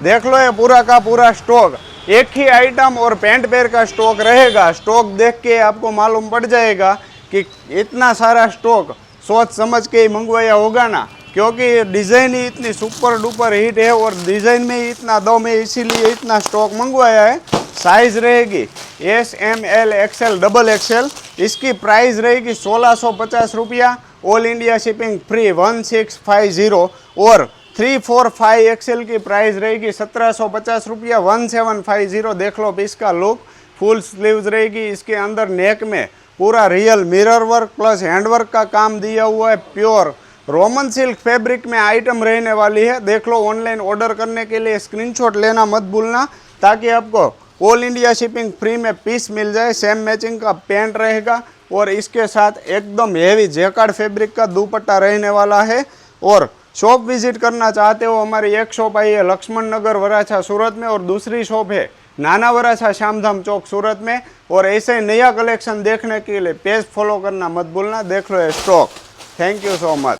देख लो ये पूरा का पूरा स्टॉक, एक ही आइटम और पेंट पैर का स्टॉक रहेगा। स्टॉक देख के आपको मालूम पड़ जाएगा कि इतना सारा स्टॉक सोच समझ के ही मंगवाया होगा ना, क्योंकि डिज़ाइन ही इतनी सुपर डुपर हिट है और डिज़ाइन में ही इतना दम है, इसीलिए इतना स्टॉक मंगवाया है। साइज़ रहेगी S M L XL double XL. इसकी प्राइस रहेगी 1650 रुपया, ऑल इंडिया शिपिंग फ्री 1650। और 345 एक्सएल की प्राइस रहेगी 1750 रुपया 1750। देख लो इसका लुक, फुल स्लीव्स रहेगी। इसके अंदर नेक में पूरा real mirror work plus handwork का काम दिया हुआ है। प्योर रोमन सिल्क फैब्रिक में आइटम रहने वाली है। देख लो, ऑनलाइन ऑर्डर करने के लिए स्क्रीनशॉट लेना मत भूलना, ताकि आपको ऑल इंडिया शिपिंग फ्री में पीस मिल जाए। सेम मैचिंग का पैंट रहेगा और इसके साथ एकदम हेवी जैकार्ड फैब्रिक का दुपट्टा रहने वाला है। और शॉप विजिट करना चाहते हो, हमारी एक शॉप आई है लक्ष्मण नगर वराछा सूरत में, और दूसरी शॉप है नाना वराछा श्यामधाम चौक सूरत में। और ऐसे नया कलेक्शन देखने के लिए पेज फॉलो करना मत भूलना। देख लो ये stock. Thank you so much.